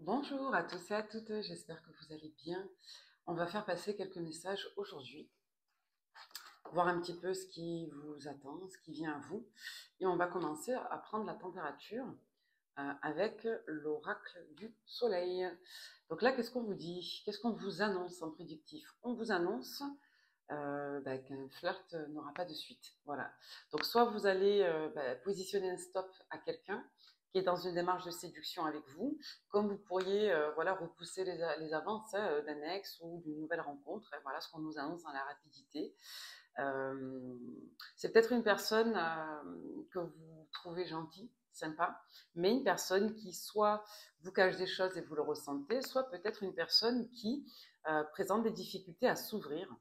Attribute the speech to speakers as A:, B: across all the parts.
A: Bonjour à tous et à toutes, j'espère que vous allez bien. On va faire passer quelques messages aujourd'hui, voir un petit peu ce qui vous attend, ce qui vient à vous. Et on va commencer à prendre la température avec l'oracle du soleil. Donc là, qu'est-ce qu'on vous dit? Qu'est-ce qu'on vous annonce en prédictif? On vous annonce qu'un flirt n'aura pas de suite. Voilà. Donc soit vous allez positionner un stop à quelqu'un qui est dans une démarche de séduction avec vous, comme vous pourriez voilà, repousser les avances d'un ex ou d'une nouvelle rencontre. Et voilà ce qu'on nous annonce dans la rapidité. Euh, c'est peut-être une personne que vous trouvez gentille, sympa, mais une personne qui soit vous cache des choses et vous le ressentez, soit peut-être une personne qui présente des difficultés à s'ouvrir.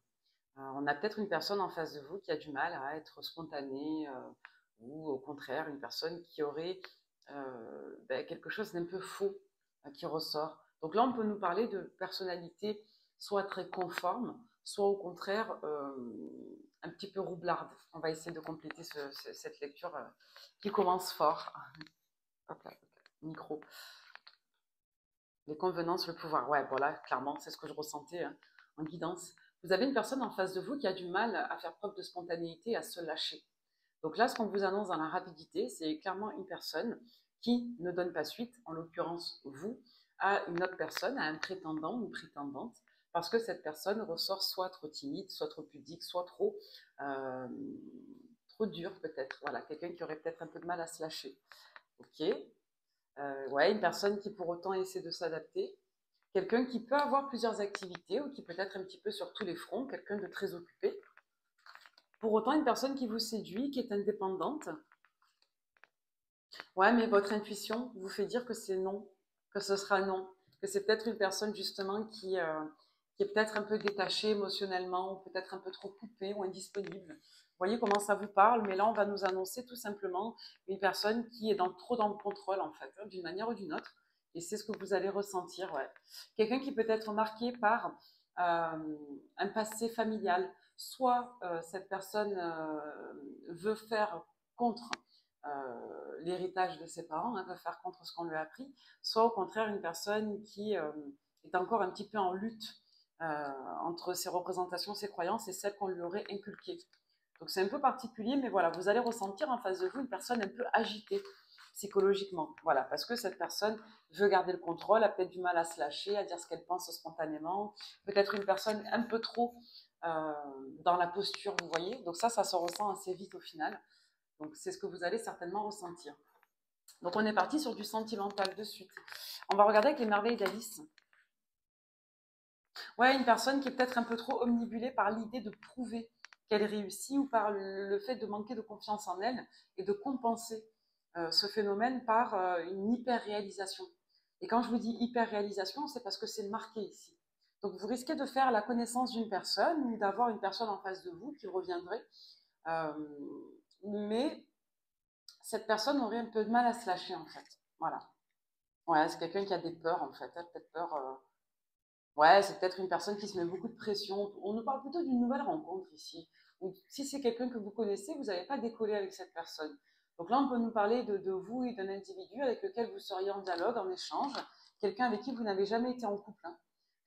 A: On a peut-être une personne en face de vous qui a du mal à être spontanée ou au contraire une personne qui aurait quelque chose d'un peu faux qui ressort. Donc là, on peut nous parler de personnalité soit très conforme, soit au contraire un petit peu roublarde. On va essayer de compléter cette lecture qui commence fort. Hop là, micro. Les convenances, le pouvoir. Ouais, voilà, clairement, c'est ce que je ressentais en guidance. Vous avez une personne en face de vous qui a du mal à faire preuve de spontanéité, à se lâcher. Donc là, ce qu'on vous annonce dans la rapidité, c'est clairement une personne qui ne donne pas suite, en l'occurrence vous, à une autre personne, à un prétendant ou une prétendante, parce que cette personne ressort soit trop timide, soit trop pudique, soit euh, trop dur peut-être. Voilà, quelqu'un qui aurait peut-être un peu de mal à se lâcher. Ok. Ouais, une personne qui pour autant essaie de s'adapter. Quelqu'un qui peut avoir plusieurs activités ou qui peut être un petit peu sur tous les fronts, quelqu'un de très occupé. Pour autant, une personne qui vous séduit, qui est indépendante. Ouais, mais votre intuition vous fait dire que c'est non, que ce sera non, que c'est peut-être une personne justement qui est peut-être un peu détachée émotionnellement, ou peut-être un peu trop coupée ou indisponible. Vous voyez comment ça vous parle, mais là on va nous annoncer tout simplement une personne qui est trop dans le contrôle en fait, d'une manière ou d'une autre. Et c'est ce que vous allez ressentir, ouais. Quelqu'un qui peut être marqué par un passé familial. Soit cette personne veut faire contre l'héritage de ses parents, veut faire contre ce qu'on lui a appris, soit au contraire une personne qui est encore un petit peu en lutte entre ses représentations, ses croyances et celles qu'on lui aurait inculquées. Donc c'est un peu particulier, mais voilà, vous allez ressentir en face de vous une personne un peu agitée psychologiquement. Voilà, parce que cette personne veut garder le contrôle, a peut-être du mal à se lâcher, à dire ce qu'elle pense spontanément. Peut-être une personne un peu trop dans la posture, vous voyez. Donc ça se ressent assez vite au final. Donc c'est ce que vous allez certainement ressentir. Donc on est parti sur du sentimental de suite. On va regarder avec les merveilles d'Alice. Ouais, une personne qui est peut-être un peu trop omnibulée par l'idée de prouver qu'elle réussit ou par le fait de manquer de confiance en elle et de compenser ce phénomène par une hyper-réalisation. Et quand je vous dis hyper-réalisation, c'est parce que c'est marqué ici. Donc vous risquez de faire la connaissance d'une personne ou d'avoir une personne en face de vous qui reviendrait, euh, mais cette personne aurait un peu de mal à se lâcher en fait. Voilà. Ouais, c'est quelqu'un qui a des peurs en fait. Peut-être peur. Ouais, c'est peut-être une personne qui se met beaucoup de pression. On nous parle plutôt d'une nouvelle rencontre ici. Ou si c'est quelqu'un que vous connaissez, vous n'avez pas décollé avec cette personne. Donc là, on peut nous parler de vous et d'un individu avec lequel vous seriez en dialogue, en échange, quelqu'un avec qui vous n'avez jamais été en couple, hein.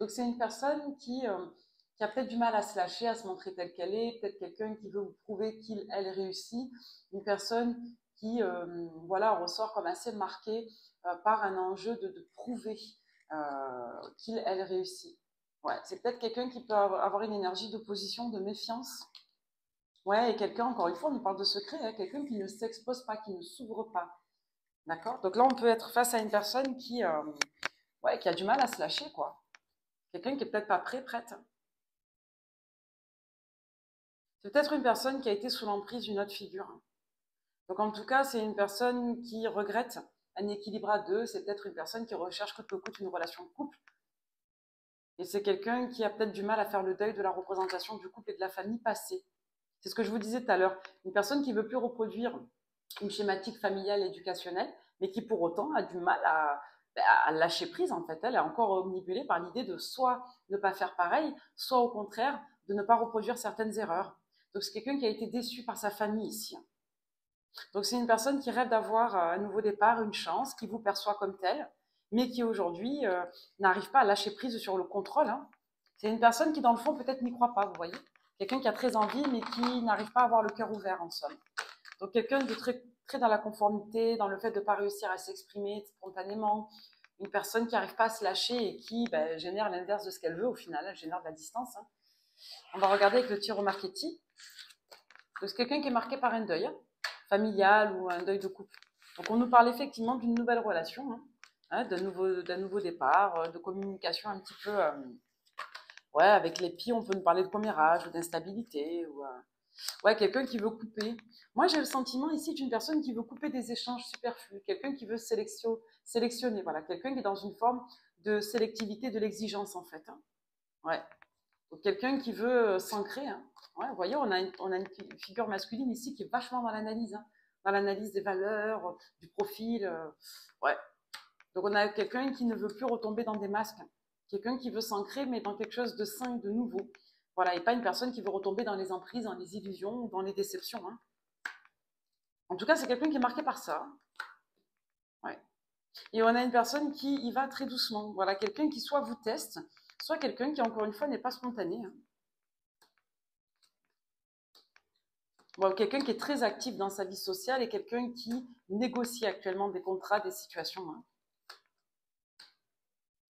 A: Donc c'est une personne qui a peut-être du mal à se lâcher, à se montrer telle qu'elle est, peut-être quelqu'un qui veut vous prouver elle réussit, une personne qui voilà, ressort comme assez marquée par un enjeu de prouver elle réussit. Ouais, c'est peut-être quelqu'un qui peut avoir une énergie d'opposition, de méfiance. Ouais, et quelqu'un, encore une fois, on nous parle de secret, hein, quelqu'un qui ne s'expose pas, qui ne s'ouvre pas. D'accord. Donc là, on peut être face à une personne ouais, qui a du mal à se lâcher, quoi. Quelqu'un qui est peut-être pas prêt, prête. C'est peut-être une personne qui a été sous l'emprise d'une autre figure. Donc en tout cas, c'est une personne qui regrette un équilibre à deux. C'est peut-être une personne qui recherche coûte que coûte une relation de couple. Et c'est quelqu'un qui a peut-être du mal à faire le deuil de la représentation du couple et de la famille passée. C'est ce que je vous disais tout à l'heure. Une personne qui ne veut plus reproduire une schématique familiale éducationnelle, mais qui pour autant a du mal à lâcher prise, en fait. Elle est encore omnibulée par l'idée de soit ne pas faire pareil, soit au contraire de ne pas reproduire certaines erreurs. Donc c'est quelqu'un qui a été déçu par sa famille ici. Donc c'est une personne qui rêve d'avoir un nouveau départ, une chance, qui vous perçoit comme telle, mais qui aujourd'hui n'arrive pas à lâcher prise sur le contrôle. Hein. C'est une personne qui, dans le fond, peut-être n'y croit pas, vous voyez. Quelqu'un qui a très envie, mais qui n'arrive pas à avoir le cœur ouvert, en somme. Donc, quelqu'un de très, très dans la conformité, dans le fait de ne pas réussir à s'exprimer spontanément. Une personne qui n'arrive pas à se lâcher et qui génère l'inverse de ce qu'elle veut, au final. Elle génère de la distance. Hein. On va regarder avec le Tarot Marchetti. C'est quelqu'un qui est marqué par un deuil familial ou un deuil de couple. Donc, on nous parle effectivement d'une nouvelle relation, hein, d'un nouveau départ, de communication un petit peu... ouais, avec les pieds, on peut nous parler de commérage ou d'instabilité. Ou, ouais, quelqu'un qui veut couper. Moi, j'ai le sentiment ici d'une personne qui veut couper des échanges superflus. Quelqu'un qui veut sélectionner. Voilà, quelqu'un qui est dans une forme de sélectivité de l'exigence, en fait. Hein. Ouais. Quelqu'un qui veut s'ancrer. Hein. Ouais, vous voyez, on a une figure masculine ici qui est vachement dans l'analyse. Hein. Dans l'analyse des valeurs, du profil. Ouais. Donc, on a quelqu'un qui ne veut plus retomber dans des masques. Quelqu'un qui veut s'ancrer, mais dans quelque chose de sain et de nouveau. Voilà, et pas une personne qui veut retomber dans les emprises, dans les illusions ou dans les déceptions. Hein. En tout cas, c'est quelqu'un qui est marqué par ça. Ouais. Et on a une personne qui y va très doucement. Voilà, quelqu'un qui soit vous teste, soit quelqu'un qui, encore une fois, n'est pas spontané. Hein. Bon, quelqu'un qui est très actif dans sa vie sociale et quelqu'un qui négocie actuellement des contrats, des situations. Hein.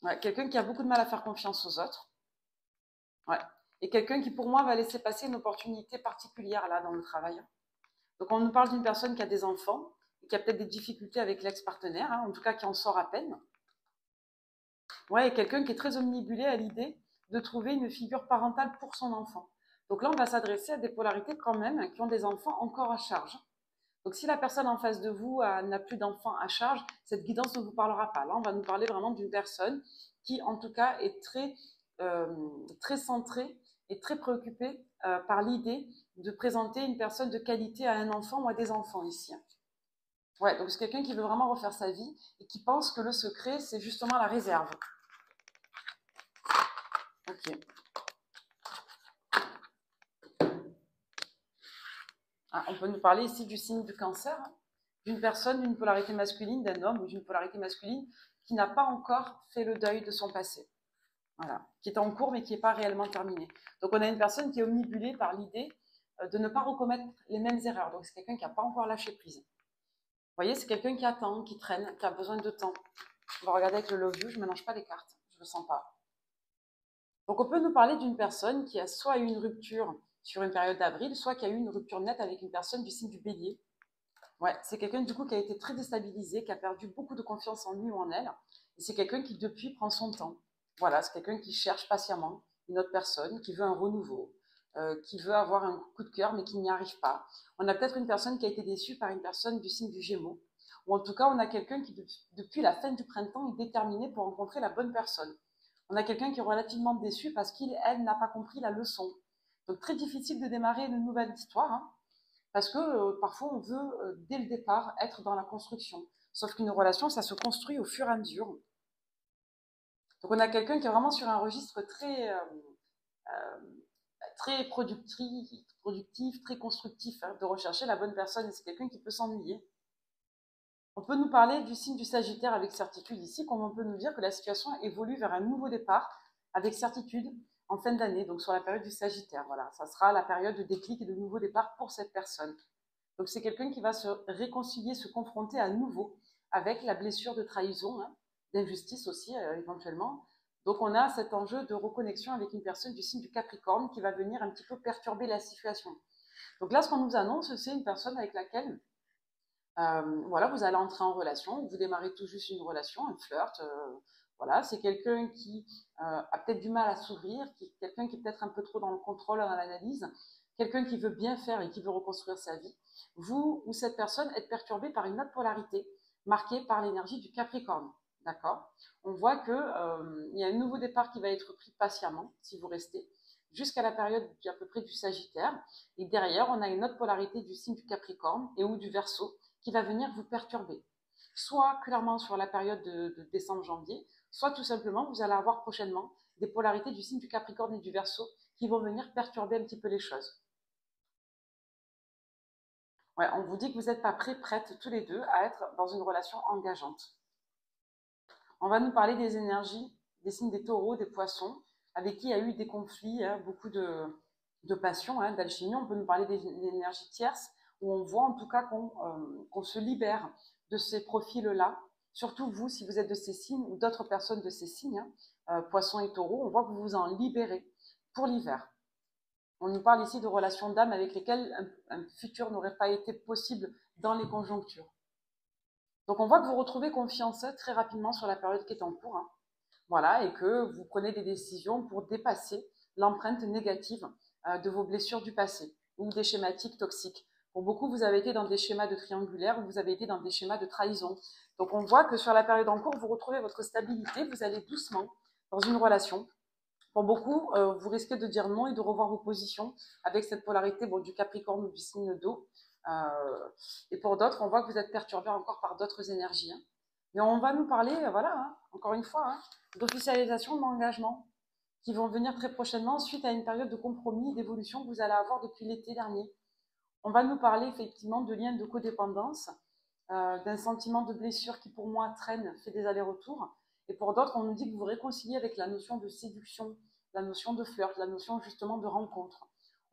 A: Ouais, quelqu'un qui a beaucoup de mal à faire confiance aux autres. Ouais. Et quelqu'un qui, pour moi, va laisser passer une opportunité particulière là dans le travail. Donc, on nous parle d'une personne qui a des enfants, et qui a peut-être des difficultés avec l'ex-partenaire, hein, en tout cas qui en sort à peine. Ouais, et quelqu'un qui est très omnibulé à l'idée de trouver une figure parentale pour son enfant. Donc là, on va s'adresser à des polarités quand même qui ont des enfants encore à charge. Donc si la personne en face de vous n'a plus d'enfants à charge, cette guidance ne vous parlera pas. Là, on va nous parler vraiment d'une personne qui, en tout cas, est très centrée et très préoccupée par l'idée de présenter une personne de qualité à un enfant ou à des enfants ici. Ouais, donc c'est quelqu'un qui veut vraiment refaire sa vie et qui pense que le secret, c'est justement la réserve. Ok. Ah, on peut nous parler ici du signe du cancer, d'une personne d'une polarité masculine, d'un homme ou d'une polarité masculine qui n'a pas encore fait le deuil de son passé. Voilà, qui est en cours mais qui n'est pas réellement terminé. Donc on a une personne qui est omnibulée par l'idée de ne pas recommettre les mêmes erreurs. Donc c'est quelqu'un qui n'a pas encore lâché prise. Vous voyez, c'est quelqu'un qui attend, qui traîne, qui a besoin de temps. On va regarder avec le love you, je ne mélange pas les cartes, je ne le sens pas. Donc on peut nous parler d'une personne qui a soit eu une rupture sur une période d'avril, soit qui a eu une rupture nette avec une personne du signe du bélier. Ouais, c'est quelqu'un du coup qui a été très déstabilisé, qui a perdu beaucoup de confiance en lui ou en elle. Et c'est quelqu'un qui depuis prend son temps. Voilà, c'est quelqu'un qui cherche patiemment une autre personne, qui veut un renouveau, qui veut avoir un coup de cœur mais qui n'y arrive pas. On a peut-être une personne qui a été déçue par une personne du signe du Gémeaux. Ou en tout cas, on a quelqu'un qui depuis la fin du printemps est déterminé pour rencontrer la bonne personne. On a quelqu'un qui est relativement déçu parce qu'elle n'a pas compris la leçon. Donc très difficile de démarrer une nouvelle histoire, hein, parce que parfois on veut, dès le départ, être dans la construction. Sauf qu'une relation, ça se construit au fur et à mesure. Donc on a quelqu'un qui est vraiment sur un registre très productif, très constructif, hein, de rechercher la bonne personne. Et c'est quelqu'un qui peut s'ennuyer. On peut nous parler du signe du Sagittaire avec certitude ici, comme on peut nous dire que la situation évolue vers un nouveau départ avec certitude en fin d'année, donc sur la période du Sagittaire. Voilà, ça sera la période de déclic et de nouveau départ pour cette personne. Donc c'est quelqu'un qui va se réconcilier, se confronter à nouveau avec la blessure de trahison, hein, d'injustice aussi éventuellement. Donc on a cet enjeu de reconnexion avec une personne du signe du Capricorne qui va venir un petit peu perturber la situation. Donc là, ce qu'on nous annonce, c'est une personne avec laquelle voilà, vous allez entrer en relation, vous démarrez tout juste une relation, un flirt. Voilà, c'est quelqu'un qui a peut-être du mal à s'ouvrir, quelqu'un qui est peut-être un peu trop dans le contrôle, dans l'analyse, quelqu'un qui veut bien faire et qui veut reconstruire sa vie. Vous ou cette personne êtes perturbé par une autre polarité, marquée par l'énergie du Capricorne. D'accord? On voit qu'il y a un nouveau départ qui va être pris patiemment, si vous restez, jusqu'à la période à peu près du Sagittaire. Et derrière, on a une autre polarité du signe du Capricorne et ou du Verseau, qui va venir vous perturber. Soit clairement sur la période de décembre-janvier, soit tout simplement vous allez avoir prochainement des polarités du signe du Capricorne et du Verseau qui vont venir perturber un petit peu les choses. Ouais, on vous dit que vous n'êtes pas prêts, prêtes tous les deux à être dans une relation engageante. On va nous parler des énergies, des signes des taureaux, des poissons, avec qui il y a eu des conflits, hein, beaucoup de passion, hein, d'alchimie. On peut nous parler des énergies tierces, où on voit en tout cas qu'on se libère de ces profils-là. Surtout vous, si vous êtes de ces signes, ou d'autres personnes de ces signes, hein, poissons et taureaux, on voit que vous vous en libérez pour l'hiver. On nous parle ici de relations d'âme avec lesquelles un futur n'aurait pas été possible dans les conjonctures. Donc on voit que vous retrouvez confiance très rapidement sur la période qui est en cours. Hein. Voilà, et que vous prenez des décisions pour dépasser l'empreinte négative de vos blessures du passé ou des schématiques toxiques. Pour beaucoup, vous avez été dans des schémas de triangulaire ou vous avez été dans des schémas de trahison. Donc on voit que sur la période en cours, vous retrouvez votre stabilité, vous allez doucement dans une relation. Pour beaucoup, vous risquez de dire non et de revoir vos positions avec cette polarité du Capricorne ou du signe d'eau. Et pour d'autres, on voit que vous êtes perturbé encore par d'autres énergies. Hein. Mais on va nous parler, voilà, hein, encore une fois, hein, d'officialisation d'engagement qui vont venir très prochainement suite à une période de compromis et d'évolution que vous allez avoir depuis l'été dernier. On va nous parler effectivement de liens de codépendance, d'un sentiment de blessure qui pour moi traîne, fait des allers-retours. Et pour d'autres, on nous dit que vous vous réconciliez avec la notion de séduction, la notion de flirt, la notion justement de rencontre.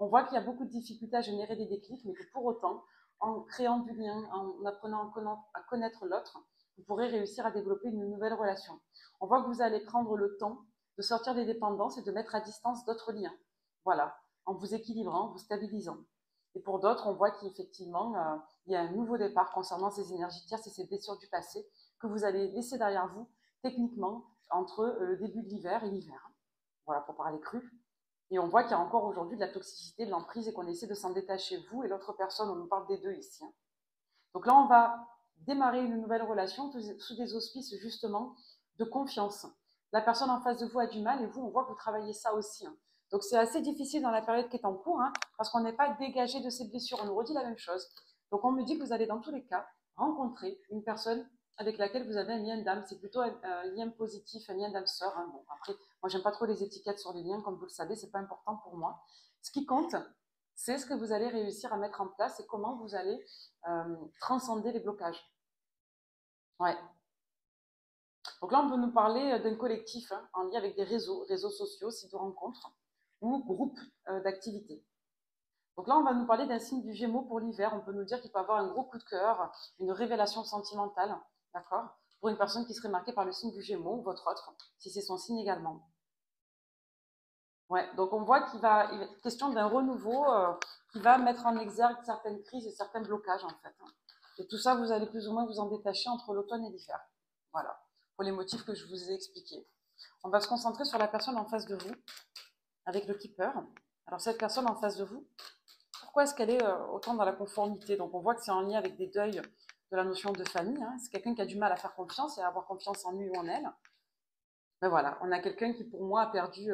A: On voit qu'il y a beaucoup de difficultés à générer des déclics, mais que pour autant, en créant du lien, en apprenant à connaître l'autre, vous pourrez réussir à développer une nouvelle relation. On voit que vous allez prendre le temps de sortir des dépendances et de mettre à distance d'autres liens. Voilà, en vous équilibrant, en vous stabilisant. Et pour d'autres, on voit qu'effectivement, il y a un nouveau départ concernant ces énergies tierces et ces blessures du passé que vous allez laisser derrière vous, techniquement, entre le début de l'hiver et l'hiver. Voilà, pour parler cru. Et on voit qu'il y a encore aujourd'hui de la toxicité, de l'emprise et qu'on essaie de s'en détacher, vous et l'autre personne. On nous parle des deux ici. Hein. Donc là, on va démarrer une nouvelle relation sous des auspices justement de confiance. La personne en face de vous a du mal et vous, on voit que vous travaillez ça aussi. Hein. Donc c'est assez difficile dans la période qui est en cours hein, parce qu'on n'est pas dégagé de ces blessures. On nous redit la même chose. Donc on me dit que vous allez dans tous les cas rencontrer une personne avec laquelle vous avez un lien d'âme. C'est plutôt un lien positif, un lien d'âme sœur. Hein. Bon, après, moi, j'aime pas trop les étiquettes sur les liens, comme vous le savez, c'est pas important pour moi. Ce qui compte, c'est ce que vous allez réussir à mettre en place et comment vous allez transcender les blocages. Ouais. Donc là, on peut nous parler d'un collectif hein, en lien avec des réseaux sociaux, sites de rencontres ou groupes d'activités. Donc là, on va nous parler d'un signe du Gémeaux pour l'hiver. On peut nous dire qu'il peut avoir un gros coup de cœur, une révélation sentimentale, d'accord, pour une personne qui serait marquée par le signe du Gémeaux ou votre autre, si c'est son signe également. Ouais, donc on voit qu'il va être question d'un renouveau qui va mettre en exergue certaines crises et certains blocages en fait. Hein. Et tout ça, vous allez plus ou moins vous en détacher entre l'automne et l'hiver. Voilà, pour les motifs que je vous ai expliqués. On va se concentrer sur la personne en face de vous, avec le keeper. Alors cette personne en face de vous, pourquoi est-ce qu'elle est autant dans la conformité? Donc on voit que c'est en lien avec des deuils de la notion de famille. Hein. C'est quelqu'un qui a du mal à faire confiance et à avoir confiance en lui ou en elle. Ben voilà, on a quelqu'un qui pour moi a perdu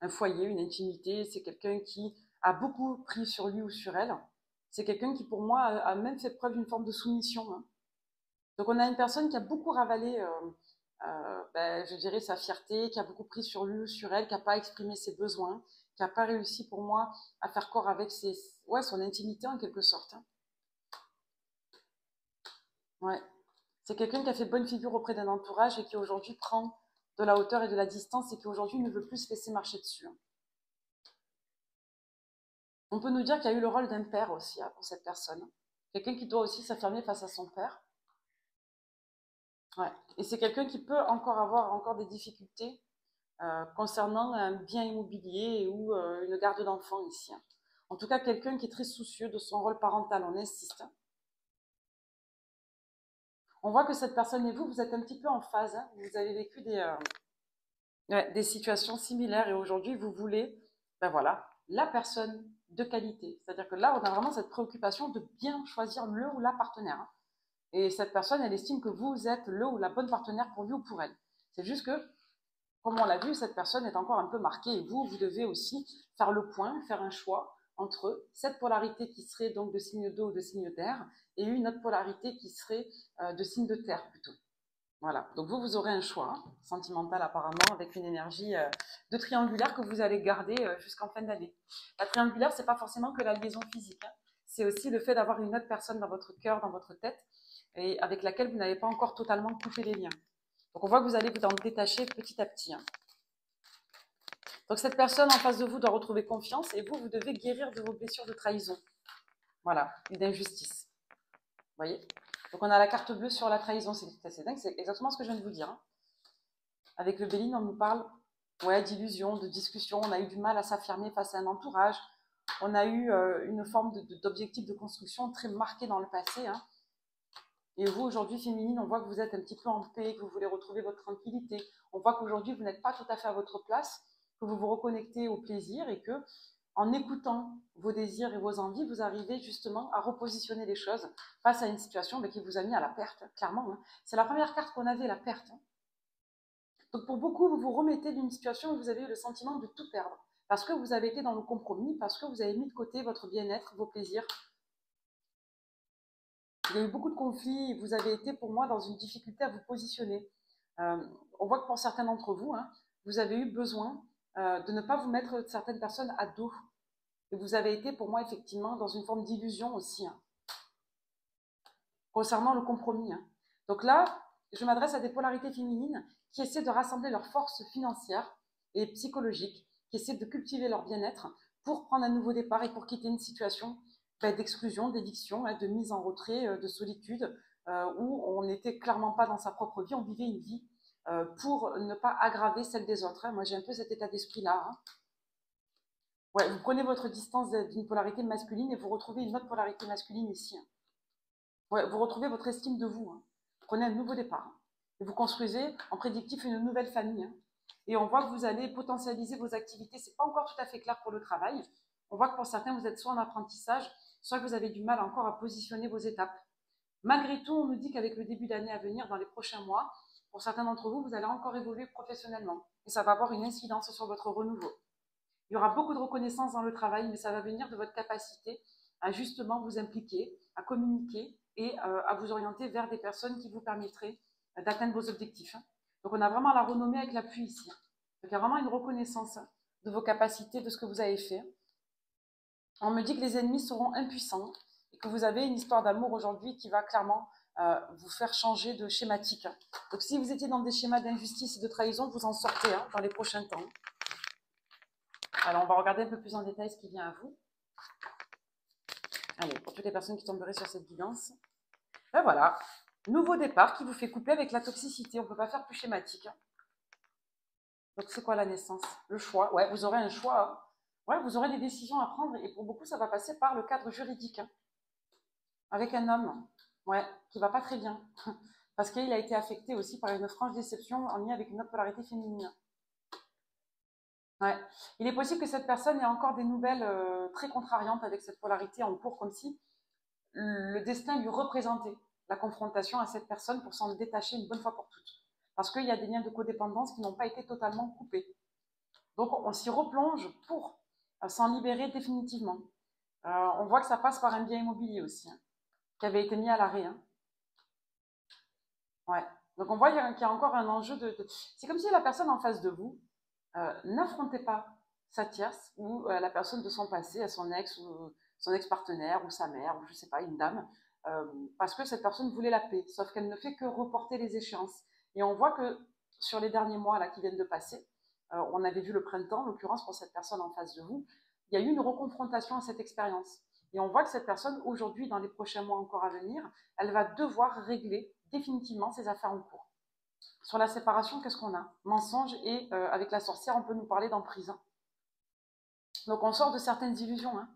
A: un foyer, une intimité. C'est quelqu'un qui a beaucoup pris sur lui ou sur elle. C'est quelqu'un qui pour moi a même fait preuve d'une forme de soumission. Hein. Donc on a une personne qui a beaucoup ravalé, je dirais, sa fierté, qui a beaucoup pris sur lui ou sur elle, qui n'a pas exprimé ses besoins, qui n'a pas réussi pour moi à faire corps avec son intimité en quelque sorte. Hein. Ouais. C'est quelqu'un qui a fait bonne figure auprès d'un entourage et qui aujourd'hui prend de la hauteur et de la distance et qui aujourd'hui ne veut plus se laisser marcher dessus. Hein. On peut nous dire qu'il y a eu le rôle d'un père aussi hein, pour cette personne. Quelqu'un qui doit aussi s'affirmer face à son père. Ouais. Et c'est quelqu'un qui peut encore avoir des difficultés concernant un bien immobilier ou une garde d'enfants ici. Hein. En tout cas, quelqu'un qui est très soucieux de son rôle parental, on insiste. On voit que cette personne et vous êtes un petit peu en phase. Hein. Vous avez vécu des situations similaires et aujourd'hui, vous voulez, ben voilà, la personne de qualité. C'est-à-dire que là, on a vraiment cette préoccupation de bien choisir le ou la partenaire. Hein. Et cette personne, elle estime que vous êtes le ou la bonne partenaire pour lui ou pour elle. C'est juste que, comme on l'a vu, cette personne est encore un peu marquée et vous devez aussi faire le point, faire un choix entre cette polarité qui serait donc de signe d'eau ou de signe d'air et une autre polarité qui serait de signe de terre plutôt. Voilà, donc vous aurez un choix hein, sentimental apparemment avec une énergie de triangulaire que vous allez garder jusqu'en fin d'année. La triangulaire, c'est pas forcément que la liaison physique, hein. C'est aussi le fait d'avoir une autre personne dans votre cœur, dans votre tête, et avec laquelle vous n'avez pas encore totalement coupé les liens. Donc, on voit que vous allez vous en détacher petit à petit. Hein. Donc, cette personne en face de vous doit retrouver confiance et vous, vous devez guérir de vos blessures de trahison. Voilà, et d'injustice. Vous voyez? Donc, on a la carte bleue sur la trahison. C'est assez dingue, c'est exactement ce que je viens de vous dire. Hein. Avec le Béline, on nous parle d'illusions, de discussions. On a eu du mal à s'affirmer face à un entourage. On a eu une forme d'objectif de construction très marqué dans le passé. Hein. Et vous, aujourd'hui, féminine, on voit que vous êtes un petit peu en paix, que vous voulez retrouver votre tranquillité. On voit qu'aujourd'hui, vous n'êtes pas tout à fait à votre place, que vous vous reconnectez au plaisir et que, en écoutant vos désirs et vos envies, vous arrivez justement à repositionner les choses face à une situation qui vous a mis à la perte, clairement. Hein. C'est la première carte qu'on avait, la perte. Hein. Donc pour beaucoup, vous vous remettez d'une situation où vous avez eu le sentiment de tout perdre, parce que vous avez été dans le compromis, parce que vous avez mis de côté votre bien-être, vos plaisirs. Il y a eu beaucoup de conflits et vous avez été, pour moi, dans une difficulté à vous positionner. On voit que pour certains d'entre vous, hein, vous avez eu besoin de ne pas vous mettre certaines personnes à dos. Et vous avez été, pour moi, effectivement, dans une forme d'illusion aussi, hein, concernant le compromis. Hein. Donc là, je m'adresse à des polarités féminines qui essaient de rassembler leurs forces financières et psychologiques, qui essaient de cultiver leur bien-être pour prendre un nouveau départ et pour quitter une situation d'exclusion, d'éviction, de mise en retrait, de solitude, où on n'était clairement pas dans sa propre vie, on vivait une vie pour ne pas aggraver celle des autres. Hein. Moi, j'ai un peu cet état d'esprit-là. Hein. Ouais, vous prenez votre distance d'une polarité masculine et vous retrouvez une autre polarité masculine ici. Hein. Ouais, vous retrouvez votre estime de vous. Hein. Prenez un nouveau départ. Hein. Et vous construisez en prédictif une nouvelle famille. Hein. Et on voit que vous allez potentialiser vos activités. Ce n'est pas encore tout à fait clair pour le travail. On voit que pour certains, vous êtes soit en apprentissage, soit que vous avez du mal encore à positionner vos étapes. Malgré tout, on nous dit qu'avec le début d'année à venir, dans les prochains mois, pour certains d'entre vous, vous allez encore évoluer professionnellement. Et ça va avoir une incidence sur votre renouveau. Il y aura beaucoup de reconnaissance dans le travail, mais ça va venir de votre capacité à justement vous impliquer, à communiquer et à vous orienter vers des personnes qui vous permettraient d'atteindre vos objectifs. Donc on a vraiment la renommée avec l'appui ici. Donc il y a vraiment une reconnaissance de vos capacités, de ce que vous avez fait. On me dit que les ennemis seront impuissants et que vous avez une histoire d'amour aujourd'hui qui va clairement vous faire changer de schématique. Donc si vous étiez dans des schémas d'injustice et de trahison, vous en sortez dans les prochains temps. Alors, on va regarder un peu plus en détail ce qui vient à vous. Allez, pour toutes les personnes qui tomberaient sur cette guidance. Ben voilà, nouveau départ qui vous fait couper avec la toxicité. On ne peut pas faire plus schématique. Donc, c'est quoi la naissance? Le choix. Ouais, vous aurez un choix. Ouais, vous aurez des décisions à prendre. Et pour beaucoup, ça va passer par le cadre juridique. Avec un homme, ouais, qui ne va pas très bien. Parce qu'il a été affecté aussi par une franche déception en lien avec une autre polarité féminine. Ouais. Il est possible que cette personne ait encore des nouvelles très contrariantes avec cette polarité en cours, comme si le destin lui représentait la confrontation à cette personne pour s'en détacher une bonne fois pour toutes. Parce qu'il y a des liens de codépendance qui n'ont pas été totalement coupés. Donc on s'y replonge pour s'en libérer définitivement. On voit que ça passe par un bien immobilier aussi, hein, qui avait été mis à l'arrêt. Hein. Ouais. Donc on voit qu'il y a encore un enjeu de... C'est comme si la personne en face de vous n'affrontez pas sa tierce ou la personne de son passé, son ex ou son ex-partenaire ou sa mère ou je ne sais pas, une dame, parce que cette personne voulait la paix, sauf qu'elle ne fait que reporter les échéances. Et on voit que sur les derniers mois là, qui viennent de passer, on avait vu le printemps, en l'occurrence pour cette personne en face de vous, il y a eu une reconfrontation à cette expérience. Et on voit que cette personne, aujourd'hui, dans les prochains mois encore à venir, elle va devoir régler définitivement ses affaires en cours. Sur la séparation, qu'est-ce qu'on a? Mensonge et avec la sorcière, on peut nous parler d'emprise. Donc on sort de certaines illusions. Hein.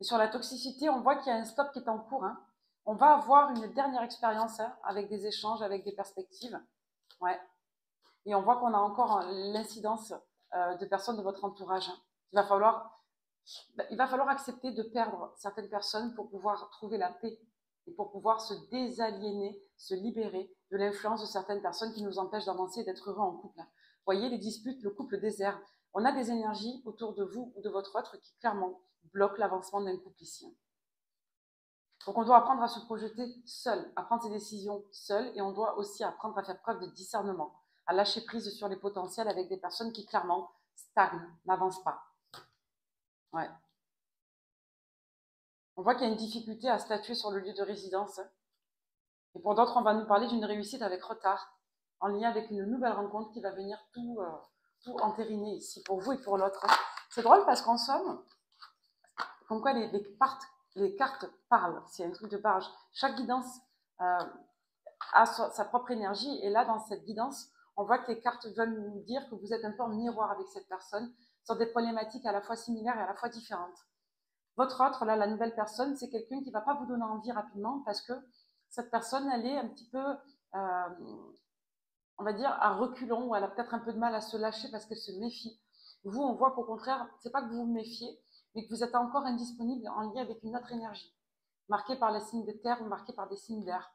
A: Et sur la toxicité, on voit qu'il y a un stop qui est en cours. Hein. On va avoir une dernière expérience avec des échanges, avec des perspectives. Ouais. Et on voit qu'on a encore l'incidence de personnes de votre entourage. Hein. Il va falloir accepter de perdre certaines personnes pour pouvoir trouver la paix et pour pouvoir se désaliéner, se libérer de l'influence de certaines personnes qui nous empêchent d'avancer et d'être heureux en couple. Vous voyez, les disputes, le couple désert. On a des énergies autour de vous ou de votre autre qui clairement bloquent l'avancement d'un couple ici. Donc on doit apprendre à se projeter seul, à prendre ses décisions seul, et on doit aussi apprendre à faire preuve de discernement, à lâcher prise sur les potentiels avec des personnes qui clairement stagnent, n'avancent pas. Ouais. On voit qu'il y a une difficulté à statuer sur le lieu de résidence. Et pour d'autres, on va nous parler d'une réussite avec retard. en lien avec une nouvelle rencontre qui va venir tout entériner ici, pour vous et pour l'autre. C'est drôle parce qu'en somme, comme quoi les cartes parlent, c'est un truc de barrage. Chaque guidance a sa propre énergie, et là, dans cette guidance, on voit que les cartes veulent nous dire que vous êtes un peu en miroir avec cette personne, sur des problématiques à la fois similaires et à la fois différentes. Votre autre, là, la nouvelle personne, c'est quelqu'un qui ne va pas vous donner envie rapidement, parce que cette personne, elle est un petit peu, on va dire, à reculons, ou elle a peut-être un peu de mal à se lâcher parce qu'elle se méfie. Vous, on voit qu'au contraire, c'est pas que vous vous méfiez, mais que vous êtes encore indisponible en lien avec une autre énergie, marquée par les signes de terre ou marquée par des signes d'air.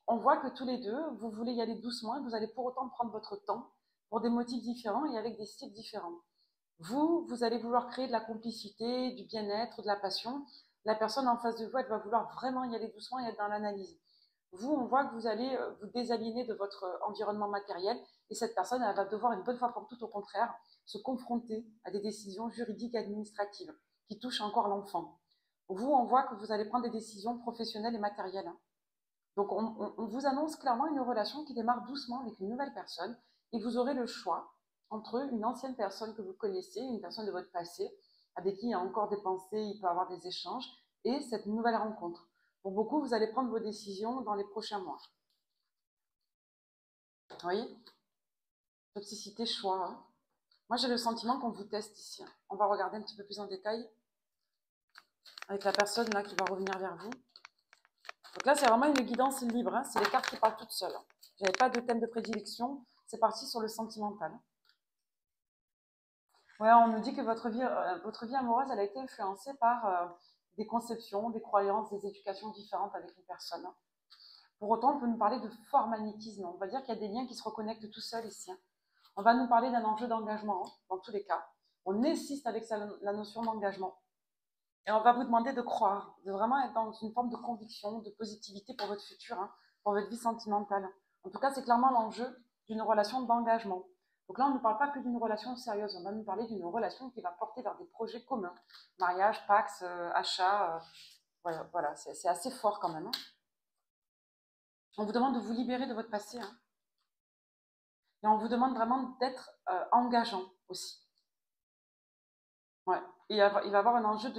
A: On voit que tous les deux, vous voulez y aller doucement, et vous allez pour autant prendre votre temps pour des motifs différents et avec des styles différents. Vous allez vouloir créer de la complicité, du bien-être, de la passion. La personne en face de vous, elle va vouloir vraiment y aller doucement et être dans l'analyse. Vous, on voit que vous allez vous désaliéner de votre environnement matériel, et cette personne, elle va devoir une bonne fois pour toutes, au contraire, se confronter à des décisions juridiques et administratives qui touchent encore l'enfant. Vous, on voit que vous allez prendre des décisions professionnelles et matérielles. Donc, on vous annonce clairement une relation qui démarre doucement avec une nouvelle personne, et vous aurez le choix entre une ancienne personne que vous connaissez, une personne de votre passé, avec qui il y a encore des pensées, il peut y avoir des échanges, et cette nouvelle rencontre. Pour beaucoup, vous allez prendre vos décisions dans les prochains mois. Vous voyez? Toxicité, choix. Hein. Moi, j'ai le sentiment qu'on vous teste ici. On va regarder un petit peu plus en détail avec la personne là qui va revenir vers vous. Donc là, c'est vraiment une guidance libre. Hein. C'est les cartes qui parlent toutes seules. Je n'avais pas de thème de prédilection. C'est parti sur le sentimental. Ouais, on nous dit que votre vie amoureuse, elle a été influencée par des conceptions, des croyances, des éducations différentes avec une personne. Pour autant, on peut nous parler de fort magnétisme. On va dire qu'il y a des liens qui se reconnectent tout seuls ici. On va nous parler d'un enjeu d'engagement, dans tous les cas. On insiste avec la notion d'engagement. Et on va vous demander de croire, de vraiment être dans une forme de conviction, de positivité pour votre futur, hein, pour votre vie sentimentale. En tout cas, c'est clairement l'enjeu d'une relation d'engagement. Donc là, on ne parle pas que d'une relation sérieuse, on va nous parler d'une relation qui va porter vers des projets communs. Mariage, pax, achat, voilà, c'est assez fort quand même. Hein. On vous demande de vous libérer de votre passé. Hein. Et on vous demande vraiment d'être engageant aussi. Ouais. Et il va y avoir un enjeu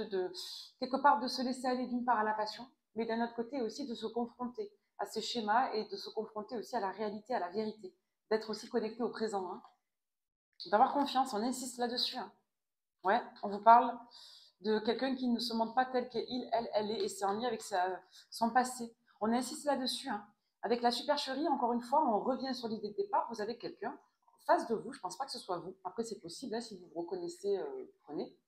A: quelque part de se laisser aller d'une part à la passion, mais d'un autre côté aussi de se confronter à ces schémas et de se confronter aussi à la réalité, à la vérité. D'être aussi connecté au présent. Hein. D'avoir confiance, on insiste là-dessus. Hein. Ouais, on vous parle de quelqu'un qui ne se montre pas tel qu'il, elle est, et c'est en lien avec son passé. On insiste là-dessus. Hein. Avec la supercherie, encore une fois, on revient sur l'idée de départ. Vous avez quelqu'un en face de vous, je ne pense pas que ce soit vous. Après, c'est possible, hein, si vous vous reconnaissez, prenez.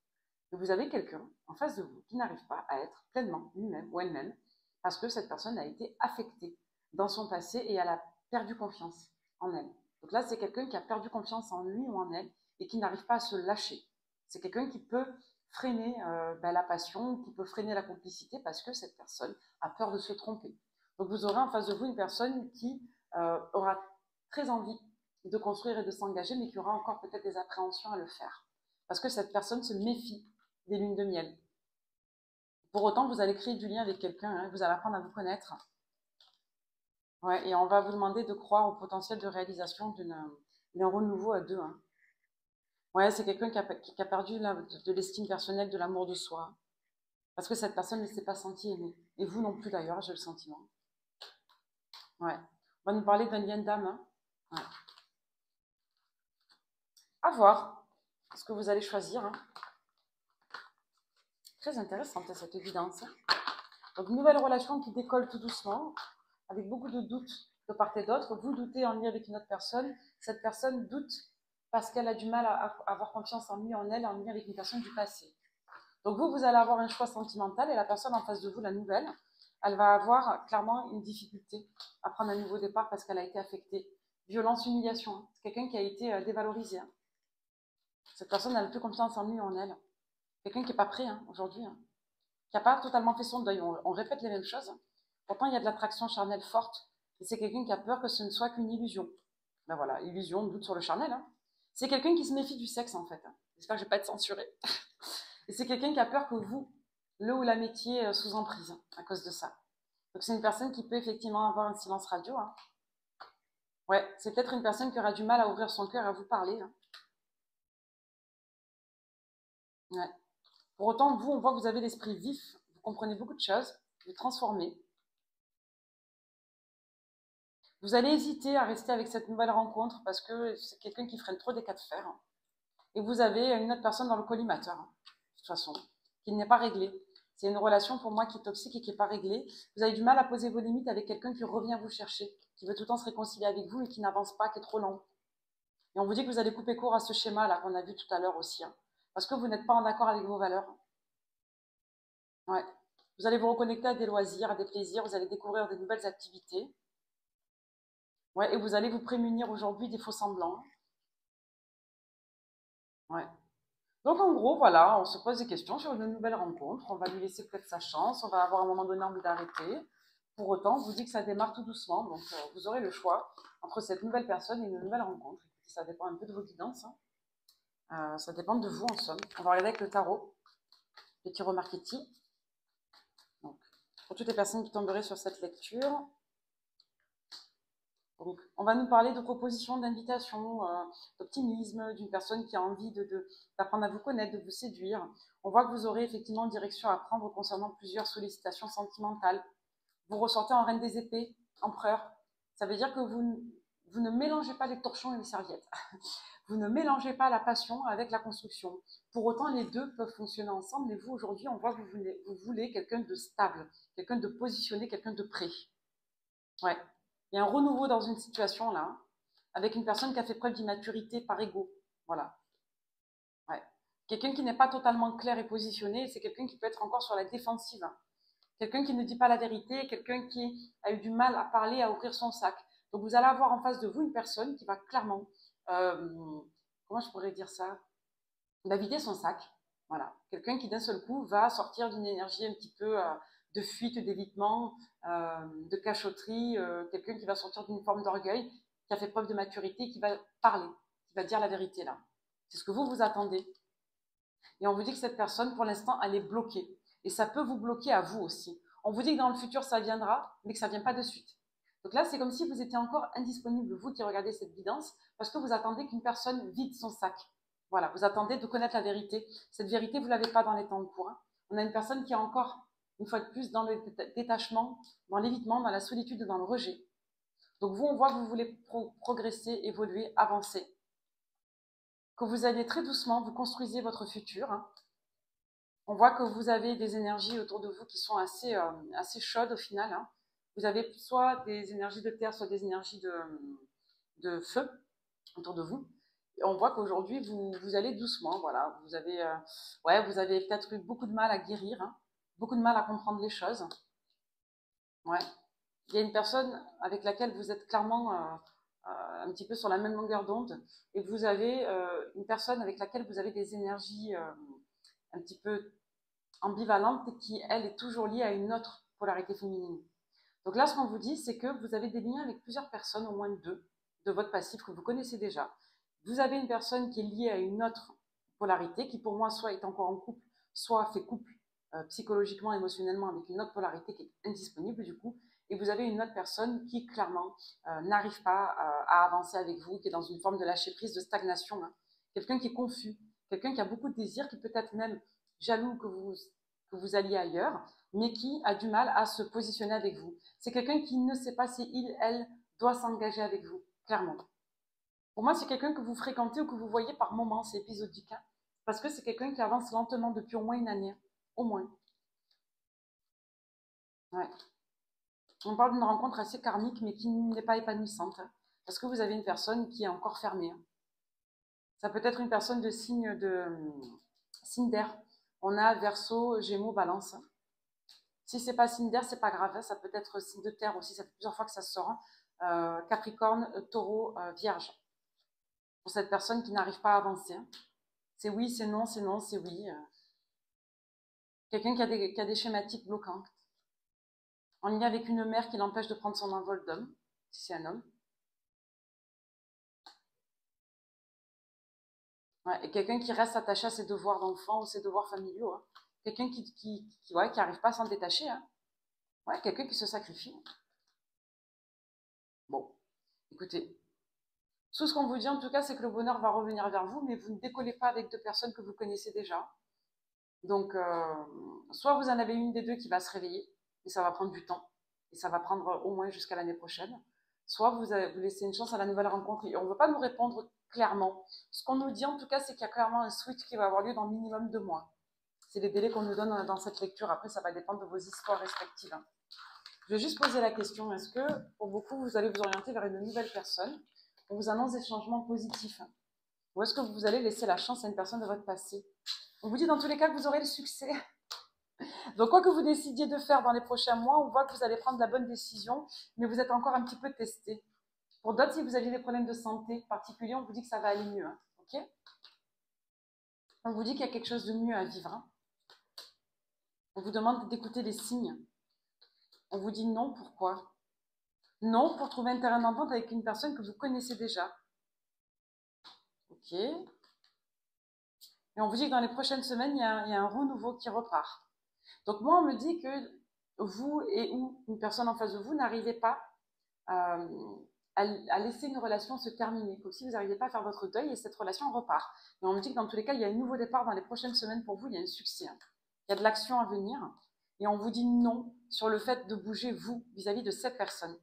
A: Mais vous avez quelqu'un en face de vous qui n'arrive pas à être pleinement lui-même ou elle-même parce que cette personne a été affectée dans son passé et elle a perdu confiance en elle. Donc là, c'est quelqu'un qui a perdu confiance en lui ou en elle et qui n'arrive pas à se lâcher. C'est quelqu'un qui peut freiner la passion, qui peut freiner la complicité parce que cette personne a peur de se tromper. Donc vous aurez en face de vous une personne qui aura très envie de construire et de s'engager, mais qui aura encore peut-être des appréhensions à le faire. Parce que cette personne se méfie des lunes de miel. Pour autant, vous allez créer du lien avec quelqu'un, hein, vous allez apprendre à vous connaître. Ouais, et on va vous demander de croire au potentiel de réalisation d'un renouveau à deux. Hein. Ouais, c'est quelqu'un qui a perdu de l'estime personnelle, de l'amour de soi. Parce que cette personne ne s'est pas sentie aimée. Et vous non plus d'ailleurs, j'ai le sentiment. Ouais. On va nous parler d'un lien d'âme. Hein. Ouais. À voir ce que vous allez choisir. Hein. Très intéressante cette évidence. Donc, nouvelle relation qui décolle tout doucement, avec beaucoup de doutes de part et d'autre. Vous doutez en lien avec une autre personne. Cette personne doute parce qu'elle a du mal à avoir confiance en lui, en elle, en lien avec une personne du passé. Donc, vous allez avoir un choix sentimental et la personne en face de vous, la nouvelle, elle va avoir clairement une difficulté à prendre un nouveau départ parce qu'elle a été affectée. Violence, humiliation. C'est quelqu'un qui a été dévalorisé. Hein. Cette personne n'a plus confiance en lui, en elle. Quelqu'un qui n'est pas prêt aujourd'hui. Hein. Qui n'a pas totalement fait son deuil. On répète les mêmes choses. Pourtant, il y a de l'attraction charnelle forte. Et c'est quelqu'un qui a peur que ce ne soit qu'une illusion. Ben voilà, illusion, doute sur le charnel. Hein. C'est quelqu'un qui se méfie du sexe, en fait. Hein. J'espère que je ne vais pas être censurée. Et c'est quelqu'un qui a peur que vous, le ou la mettiez sous emprise à cause de ça. Donc c'est une personne qui peut effectivement avoir un silence radio. Hein. Ouais, c'est peut-être une personne qui aura du mal à ouvrir son cœur et à vous parler, hein. Ouais. Pour autant, vous, on voit que vous avez l'esprit vif, vous comprenez beaucoup de choses, vous transformez. Vous allez hésiter à rester avec cette nouvelle rencontre parce que c'est quelqu'un qui freine trop des cas de fer, hein. Et vous avez une autre personne dans le collimateur, hein, de toute façon, qui n'est pas réglée. C'est une relation pour moi qui est toxique et qui n'est pas réglée. Vous avez du mal à poser vos limites avec quelqu'un qui revient vous chercher, qui veut tout le temps se réconcilier avec vous et qui n'avance pas, qui est trop lent. Et on vous dit que vous allez couper court à ce schéma-là qu'on a vu tout à l'heure aussi, hein, parce que vous n'êtes pas en accord avec vos valeurs. Ouais. Vous allez vous reconnecter à des loisirs, à des plaisirs, vous allez découvrir de nouvelles activités. Ouais, et vous allez vous prémunir aujourd'hui des faux semblants. Ouais. Donc en gros, voilà, on se pose des questions sur une nouvelle rencontre, on va lui laisser peut-être sa chance, on va avoir un moment donné envie d'arrêter. Pour autant, on vous dit que ça démarre tout doucement, donc vous aurez le choix entre cette nouvelle personne et une nouvelle rencontre. Ça dépend un peu de vos guidances, hein. Ça dépend de vous en somme. On va regarder avec le tarot, le tarot marketing. Donc, pour toutes les personnes qui tomberaient sur cette lecture, donc, on va nous parler de propositions, d'invitations, d'optimisme, d'une personne qui a envie d'apprendre à vous connaître, de vous séduire. On voit que vous aurez effectivement une direction à prendre concernant plusieurs sollicitations sentimentales. Vous ressortez en reine des épées, empereur. Ça veut dire que vous ne mélangez pas les torchons et les serviettes. Vous ne mélangez pas la passion avec la construction. Pour autant, les deux peuvent fonctionner ensemble. Et vous, aujourd'hui, on voit que vous voulez quelqu'un de stable, quelqu'un de positionné, quelqu'un de prêt. Ouais. Il y a un renouveau dans une situation là, hein, avec une personne qui a fait preuve d'immaturité par ego. Voilà. Ouais. Quelqu'un qui n'est pas totalement clair et positionné, c'est quelqu'un qui peut être encore sur la défensive, hein. Quelqu'un qui ne dit pas la vérité, quelqu'un qui a eu du mal à parler, à ouvrir son sac. Donc vous allez avoir en face de vous une personne qui va clairement, comment je pourrais dire ça, va vider son sac. Voilà. Quelqu'un qui d'un seul coup va sortir d'une énergie un petit peu de fuite, d'évitement, de cachotterie, quelqu'un qui va sortir d'une forme d'orgueil, qui a fait preuve de maturité, qui va parler, qui va dire la vérité là. C'est ce que vous attendez. Et on vous dit que cette personne, pour l'instant, elle est bloquée. Et ça peut vous bloquer à vous aussi. On vous dit que dans le futur, ça viendra, mais que ça ne vient pas de suite. Donc là, c'est comme si vous étiez encore indisponible, vous qui regardez cette guidance, parce que vous attendez qu'une personne vide son sac. Voilà, vous attendez de connaître la vérité. Cette vérité, vous ne l'avez pas dans les temps de cours, hein. On a une personne qui est encore, une fois de plus, dans le détachement, dans l'évitement, dans la solitude, dans le rejet. Donc vous, on voit que vous voulez progresser, évoluer, avancer. Que vous allez très doucement, vous construisez votre futur, hein. On voit que vous avez des énergies autour de vous qui sont assez chaudes au final, hein. Vous avez soit des énergies de terre, soit des énergies de feu autour de vous. Et on voit qu'aujourd'hui, vous allez doucement, voilà. Vous avez peut-être eu beaucoup de mal à guérir, hein, beaucoup de mal à comprendre les choses. Ouais. Il y a une personne avec laquelle vous êtes clairement un petit peu sur la même longueur d'onde, et vous avez une personne avec laquelle vous avez des énergies un petit peu ambivalente et qui, elle, est toujours liée à une autre polarité féminine. Donc là, ce qu'on vous dit, c'est que vous avez des liens avec plusieurs personnes, au moins deux, de votre passif que vous connaissez déjà. Vous avez une personne qui est liée à une autre polarité, qui pour moi soit est encore en couple, soit fait couple psychologiquement, émotionnellement avec une autre polarité qui est indisponible du coup. Et vous avez une autre personne qui clairement n'arrive pas à avancer avec vous, qui est dans une forme de lâcher prise, de stagnation, hein. Quelqu'un qui est confus, quelqu'un qui a beaucoup de désirs, qui peut être même jaloux que vous alliez ailleurs, mais qui a du mal à se positionner avec vous. C'est quelqu'un qui ne sait pas si il, elle, doit s'engager avec vous, clairement. Pour moi, c'est quelqu'un que vous fréquentez ou que vous voyez par moments, c'est épisodique, hein, parce que c'est quelqu'un qui avance lentement depuis au moins une année, au moins. Ouais. On parle d'une rencontre assez karmique, mais qui n'est pas épanouissante, hein, parce que vous avez une personne qui est encore fermée, hein. Ça peut être une personne de signe d'air. On a Verseau, Gémeaux, Balance. Si c'est pas signe d'air, c'est pas grave, hein. Ça peut être signe de terre aussi. Ça fait plusieurs fois que ça sort, hein. Capricorne, Taureau, Vierge. Pour cette personne qui n'arrive pas à avancer, hein. C'est oui, c'est non, c'est oui. Quelqu'un qui a des schématiques bloquantes. En lien avec une mère qui l'empêche de prendre son envol d'homme, si c'est un homme. Ouais, et quelqu'un qui reste attaché à ses devoirs d'enfant ou ses devoirs familiaux, hein. Quelqu'un qui arrive pas à s'en détacher, hein. Ouais, quelqu'un qui se sacrifie. Bon. Écoutez, tout ce qu'on vous dit en tout cas, c'est que le bonheur va revenir vers vous, mais vous ne décollez pas avec deux personnes que vous connaissez déjà. Donc, soit vous en avez une des deux qui va se réveiller, et ça va prendre du temps, et ça va prendre au moins jusqu'à l'année prochaine, soit vous laissez une chance à la nouvelle rencontre, et on ne veut pas nous répondre clairement. Ce qu'on nous dit en tout cas, c'est qu'il y a clairement un switch qui va avoir lieu dans minimum 2 mois. C'est les délais qu'on nous donne dans cette lecture. Après, ça va dépendre de vos histoires respectives. Je vais juste poser la question, est-ce que pour beaucoup, vous allez vous orienter vers une nouvelle personne? On vous annonce des changements positifs. Ou est-ce que vous allez laisser la chance à une personne de votre passé? On vous dit dans tous les cas que vous aurez le succès. Donc, quoi que vous décidiez de faire dans les prochains mois, on voit que vous allez prendre la bonne décision, mais vous êtes encore un petit peu testé. Pour d'autres, si vous aviez des problèmes de santé particuliers, on vous dit que ça va aller mieux. Hein, ok? On vous dit qu'il y a quelque chose de mieux à vivre. Hein. On vous demande d'écouter les signes. On vous dit non, pourquoi? Non, pour trouver un terrain d'entente avec une personne que vous connaissez déjà. Ok? Et on vous dit que dans les prochaines semaines, il y a un renouveau qui repart. Donc moi, on me dit que vous et ou une personne en face de vous n'arrivez pas à laisser une relation se terminer, comme si vous n'arrivez pas à faire votre deuil et cette relation repart. Et on me dit que dans tous les cas, il y a un nouveau départ dans les prochaines semaines pour vous, il y a un succès. Hein. Il y a de l'action à venir. Et on vous dit non sur le fait de bouger, vous, vis-à-vis de cette personne.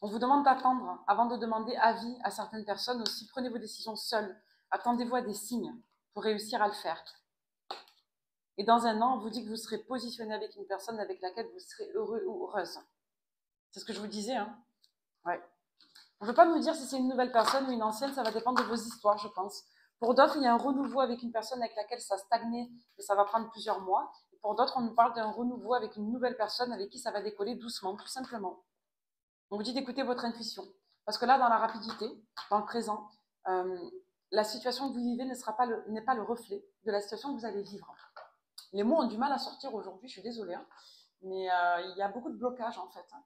A: On vous demande d'attendre avant de demander avis à certaines personnes aussi. Prenez vos décisions seules. Attendez-vous à des signes pour réussir à le faire. Et dans un an, on vous dit que vous serez positionné avec une personne avec laquelle vous serez heureux ou heureuse. C'est ce que je vous disais. Hein. Ouais. On ne veut pas nous dire si c'est une nouvelle personne ou une ancienne, ça va dépendre de vos histoires, je pense. Pour d'autres, il y a un renouveau avec une personne avec laquelle ça stagnait, mais ça va prendre plusieurs mois. Et pour d'autres, on nous parle d'un renouveau avec une nouvelle personne avec qui ça va décoller doucement, tout simplement. On vous dit d'écouter votre intuition. Parce que là, dans la rapidité, dans le présent, la situation que vous vivez n'est pas le reflet de la situation que vous allez vivre. Les mots ont du mal à sortir aujourd'hui, je suis désolée, hein, mais il y a beaucoup de blocages en fait. Hein.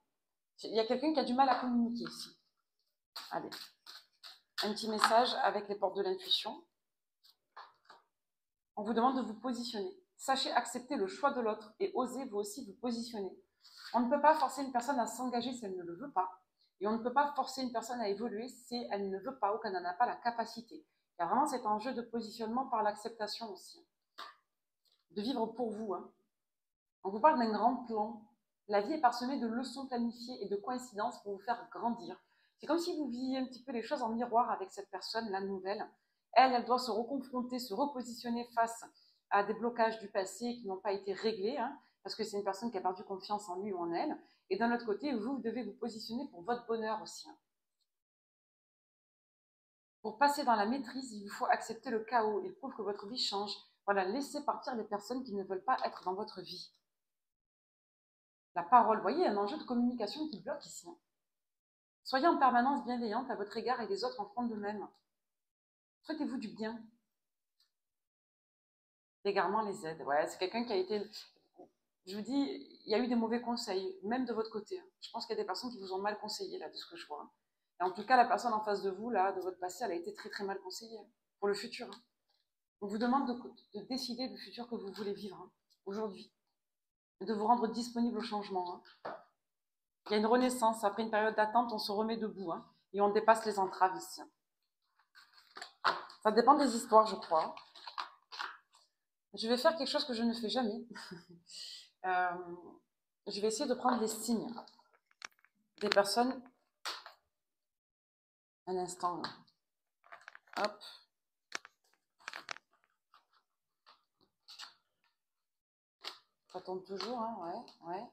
A: Il y a quelqu'un qui a du mal à communiquer ici. Allez, un petit message avec les portes de l'intuition. On vous demande de vous positionner. Sachez accepter le choix de l'autre et osez vous aussi vous positionner. On ne peut pas forcer une personne à s'engager si elle ne le veut pas. Et on ne peut pas forcer une personne à évoluer si elle ne veut pas ou qu'elle n'en a pas la capacité. Il y a vraiment cet enjeu de positionnement par l'acceptation aussi. De vivre pour vous. Hein. On vous parle d'un grand plan. La vie est parsemée de leçons planifiées et de coïncidences pour vous faire grandir. C'est comme si vous viviez un petit peu les choses en miroir avec cette personne, la nouvelle. Elle doit se reconfronter, se repositionner face à des blocages du passé qui n'ont pas été réglés, hein, parce que c'est une personne qui a perdu confiance en lui ou en elle. Et d'un autre côté, vous devez vous positionner pour votre bonheur aussi. Hein. Pour passer dans la maîtrise, il vous faut accepter le chaos. Il prouve que votre vie change. Voilà, laissez partir les personnes qui ne veulent pas être dans votre vie. La parole, vous voyez, il y a un enjeu de communication qui bloque ici. Hein. Soyez en permanence bienveillante à votre égard et les autres en font de même. Souhaitez-vous du bien. L'égarement les aide. Ouais, c'est quelqu'un qui a été... Je vous dis, il y a eu des mauvais conseils, même de votre côté. Je pense qu'il y a des personnes qui vous ont mal conseillé, là, de ce que je vois. Et en tout cas, la personne en face de vous, là, de votre passé, elle a été très très mal conseillée pour le futur. Hein. On vous demande de décider du futur que vous voulez vivre hein, aujourd'hui. Et de vous rendre disponible au changement. Hein. Il y a une renaissance. Après une période d'attente, on se remet debout. Hein, et on dépasse les entraves ici. Ça dépend des histoires, je crois. Je vais faire quelque chose que je ne fais jamais. Je vais essayer de prendre les signes des personnes. Un instant. Hop. Ça tombe toujours, hein. Ouais.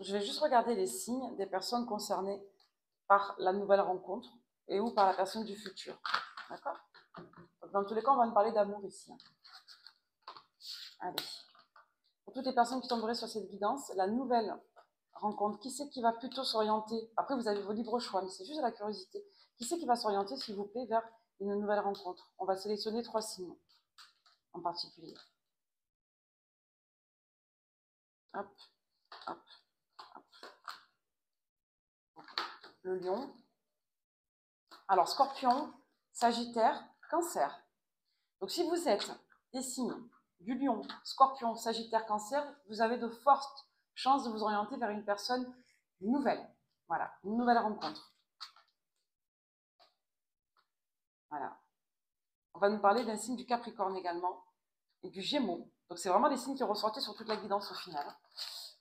A: Je vais juste regarder les signes des personnes concernées par la nouvelle rencontre et ou par la personne du futur. D'accord? Dans tous les cas, on va me parler d'amour ici. Hein. Allez. Pour toutes les personnes qui tomberaient sur cette guidance, la nouvelle rencontre, qui c'est qui va plutôt s'orienter? Après, vous avez vos libres choix, mais c'est juste de la curiosité. Qui c'est qui va s'orienter, s'il vous plaît, vers une nouvelle rencontre? On va sélectionner 3 signes en particulier. Hop, hop, hop. Le lion. Alors, scorpion, sagittaire, cancer. Donc, si vous êtes des signes du Lion, Scorpion, Sagittaire, Cancer, vous avez de fortes chances de vous orienter vers une personne nouvelle. Voilà, une nouvelle rencontre. Voilà. On va nous parler d'un signe du Capricorne également et du Gémeaux. Donc c'est vraiment des signes qui ressortaient sur toute la guidance au final.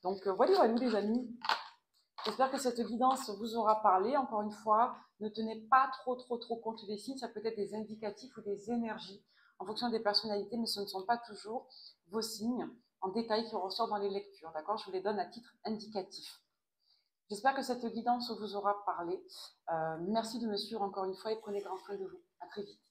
A: Donc voilà nous les amis. J'espère que cette guidance vous aura parlé. Encore une fois, ne tenez pas trop compte des signes. Ça peut être des indicatifs ou des énergies en fonction des personnalités, mais ce ne sont pas toujours vos signes en détail qui ressortent dans les lectures. D'accord? Je vous les donne à titre indicatif. J'espère que cette guidance vous aura parlé. Merci de me suivre encore une fois et prenez grand soin de vous. À très vite.